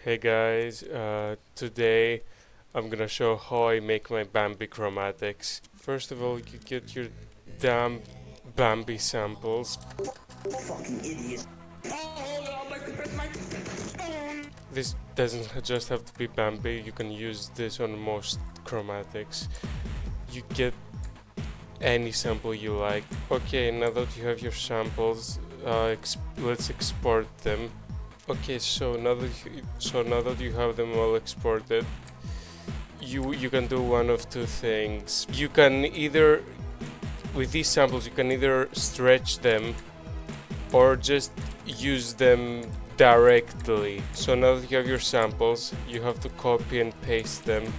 Hey guys, today I'm gonna show how I make my Bambi Chromatics. First of all, you get your damn Bambi samples. Fucking idiot. This doesn't just have to be Bambi, you can use this on most chromatics. You get any sample you like. Okay, now that you have your samples, let's export them. Okay, so now that you have them all exported, you can do one of two things. You can either, with these samples, you can either stretch them or just use them directly. So now that you have your samples, you have to copy and paste them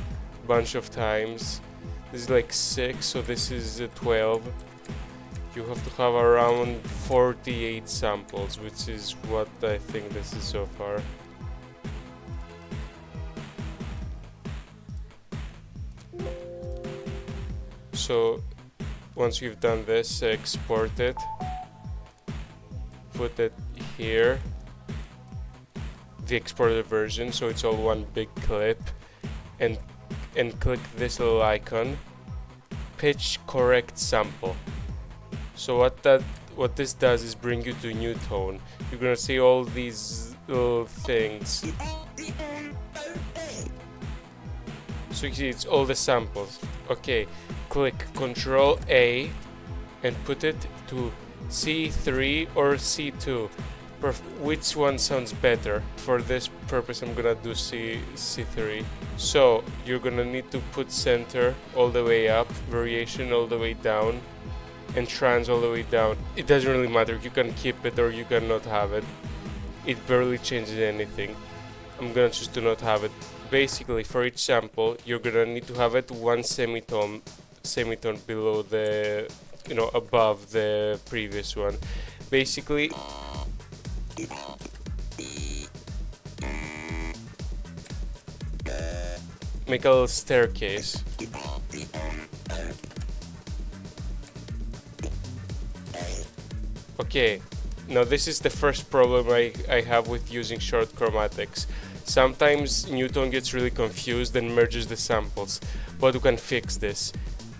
a bunch of times. This is like 6, so this is 12. You have to have around 48 samples, which is what I think this is so far. So once you've done this, export it, put it here, the exported version, so it's all one big clip, and click this little icon, pitch correct sample. So what this does is bring you to new tone. You're gonna see all these little things. So you see it's all the samples. Okay, click Ctrl A and put it to C3 or C2. Which one sounds better? For this purpose I'm gonna do C3. So you're gonna need to put center all the way up, variation all the way down, and trans all the way down. It doesn't really matter, you can keep it or you can not have it. It barely changes anything. I'm gonna choose to not have it. Basically, for each sample, you're gonna need to have it one semitone below the, above the previous one. Basically, make a little staircase. Okay, now this is the first problem I have with using short chromatics. Sometimes Newton gets really confused and merges the samples, but we can fix this.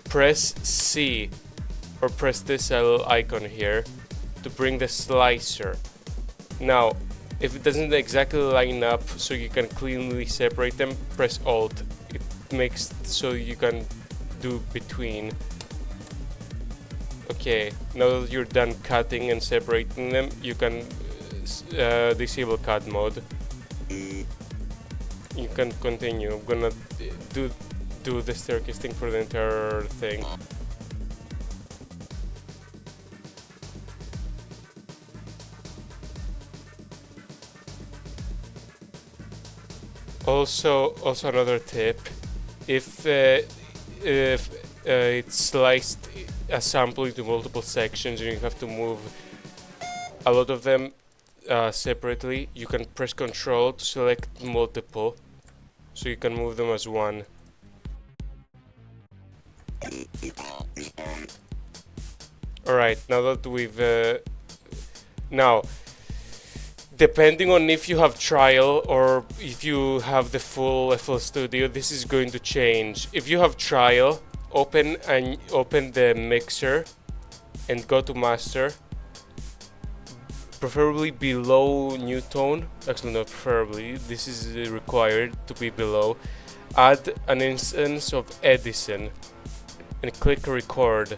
Press C or press this little icon here to bring the slicer. Now, if it doesn't exactly line up so you can cleanly separate them, press Alt. It makes so you can do between. Okay, now that you're done cutting and separating them, you can disable cut mode. You can continue. I'm gonna do the staircase thing for the entire thing. Also another tip: if it's sliced a sample into multiple sections and you have to move a lot of them separately, you can press Ctrl to select multiple, so you can move them as one. Alright, now that we've now, depending on if you have trial or if you have the full FL Studio, this is going to change. If you have trial, open the mixer and go to master, preferably below new tone. Actually, not preferably, this is required to be below. Add an instance of Edison and click record.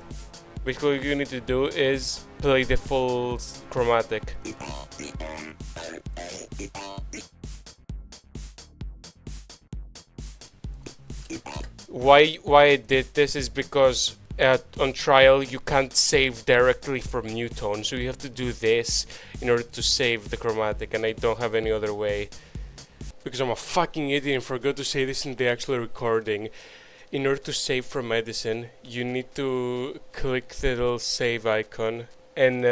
Basically what you need to do is play the full chromatic. Why I did this is because on trial you can't save directly from Newton, so you have to do this in order to save the chromatic, and I don't have any other way because I'm a fucking idiot and forgot to say this in the actual recording. In order to save from Edison, you need to click the little save icon and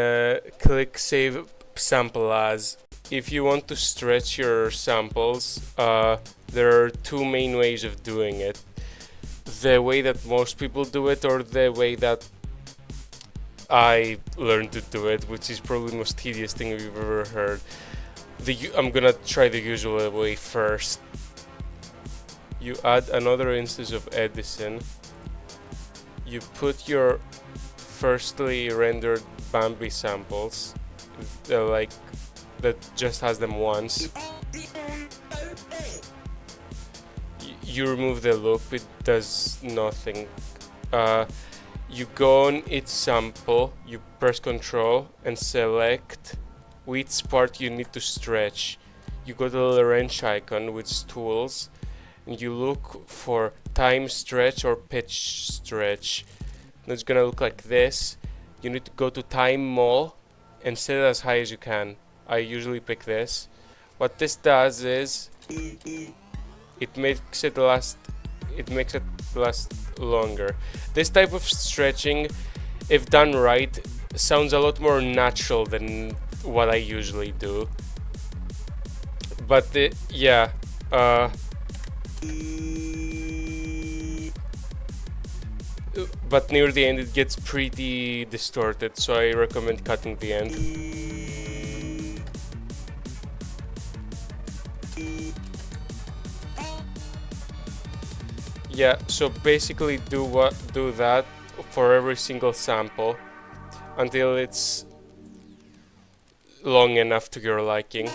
click save sample as. If you want to stretch your samples, there are two main ways of doing it. The way that most people do it, or the way that I learned to do it, which is probably the most tedious thing you've ever heard. I'm gonna try the usual way first. You add another instance of Edison. You put your firstly rendered Bambi samples, like that just has them once. You remove the loop, it does nothing. You go on each sample, you press Ctrl and select which part you need to stretch. You go to the wrench icon with tools and you look for time stretch or pitch stretch. And it's gonna look like this. You need to go to time mall and set it as high as you can. I usually pick this. What this does is it makes it last longer. This type of stretching, if done right, sounds a lot more natural than what I usually do. But yeah, but near the end it gets pretty distorted, so I recommend cutting the end. Yeah, so basically do that for every single sample until it's long enough to your liking.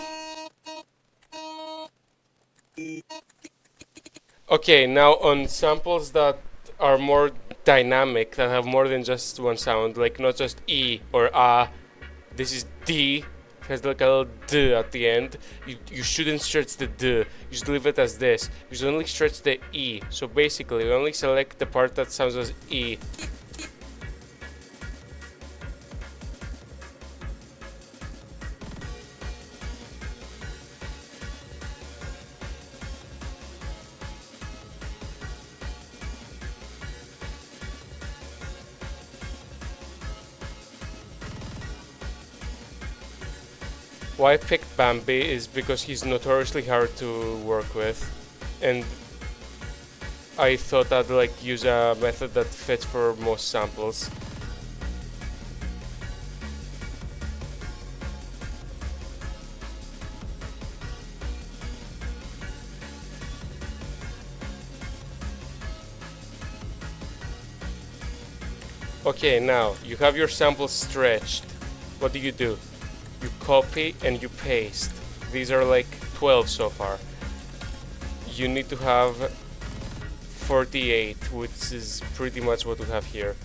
Okay, now on samples that are more dynamic, that have more than just one sound, like not just E or A, this is D, it has like a little D at the end. You shouldn't stretch the D, you should leave it as this. You should only stretch the E, so basically we only select the part that sounds as E. Why I picked Bambi is because he's notoriously hard to work with, and I thought I'd like use a method that fits for most samples. Okay, now you have your samples stretched. What do? You copy and you paste. These are like 12 so far. You need to have 48, which is pretty much what we have here.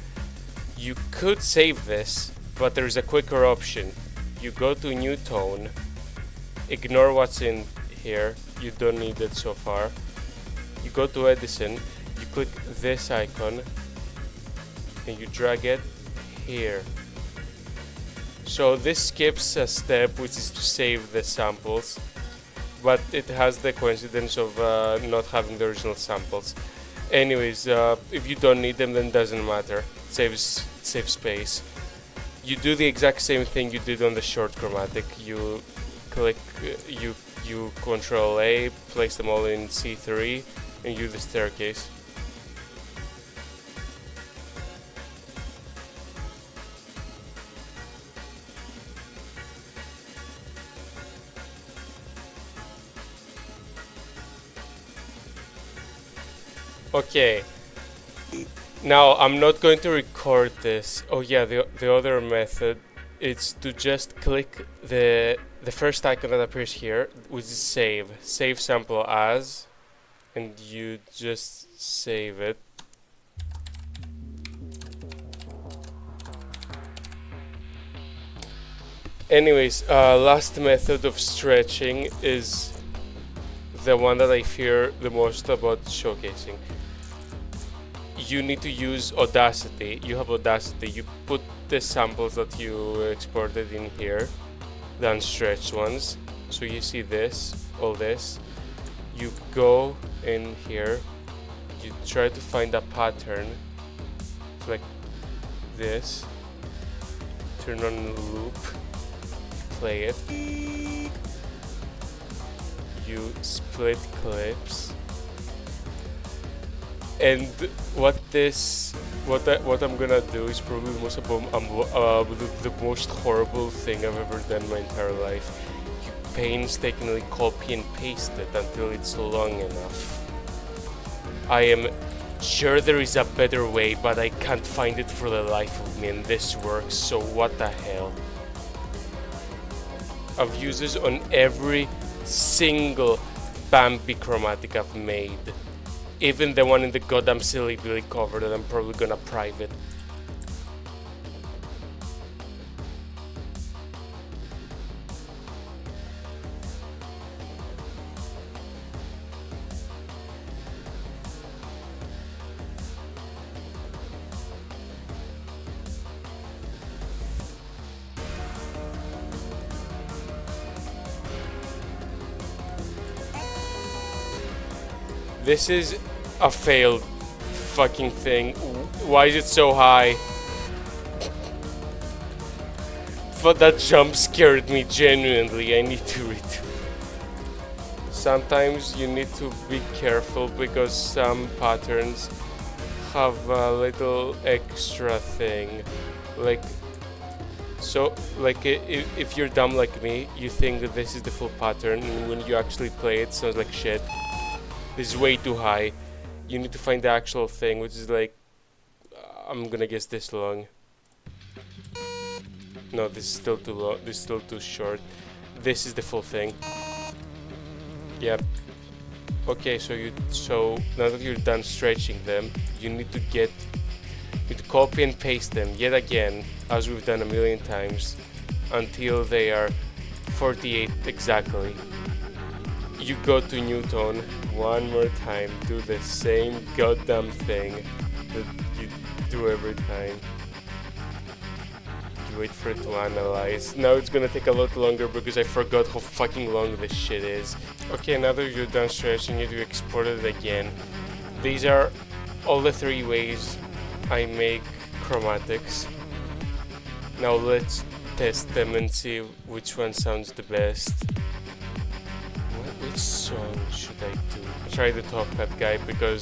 You could save this, but there's a quicker option. You go to New Tone, ignore what's in here, you don't need it so far. You go to Edison, you click this icon, and you drag it here. So this skips a step, which is to save the samples, but it has the coincidence of not having the original samples. Anyways, if you don't need them, then it doesn't matter. It saves space. You do the exact same thing you did on the short chromatic. You click, you Control A, place them all in C3, and use the staircase. Okay, now I'm not going to record this. Oh yeah, the other method is to just click the first icon that appears here, which is save sample as, and you just save it. Anyways, last method of stretching is the one that I fear the most about showcasing. You need to use Audacity. You have Audacity. You put the samples that you exported in here, the unstretched ones. So you see this, all this. You go in here. You try to find a pattern. It's like this. Turn on loop. Play it. You split clips. And what I'm gonna do is probably the most horrible thing I've ever done in my entire life. You painstakingly copy and paste it until it's long enough. I am sure there is a better way, but I can't find it for the life of me, and this works, so what the hell. I've used this on every single Bambi Chromatic I've made. Even the one in the goddamn Silly Billy cover that I'm probably gonna private. This is a failed fucking thing. Why is it so high? But that jump scared me genuinely. I need to read. Sometimes you need to be careful because some patterns have a little extra thing. Like, so, like, if you're dumb like me, you think that this is the full pattern, and when you actually play it, it sounds like shit. This is way too high. You need to find the actual thing, which is like, I'm gonna guess this long. No, this is still too long. This is still too short. This is the full thing. Yep. Okay, so now that you're done stretching them, you need to copy and paste them yet again, as we've done a million times, until they are 48 exactly. You go to new tone one more time, do the same goddamn thing that you do every time. You wait for it to analyze. Now it's gonna take a lot longer because I forgot how fucking long this shit is. Okay, now that you're done stretching it, you export it again. These are all the 3 ways I make chromatics. Now let's test them and see which one sounds the best. Which song should I do? Try the Top Hat guy because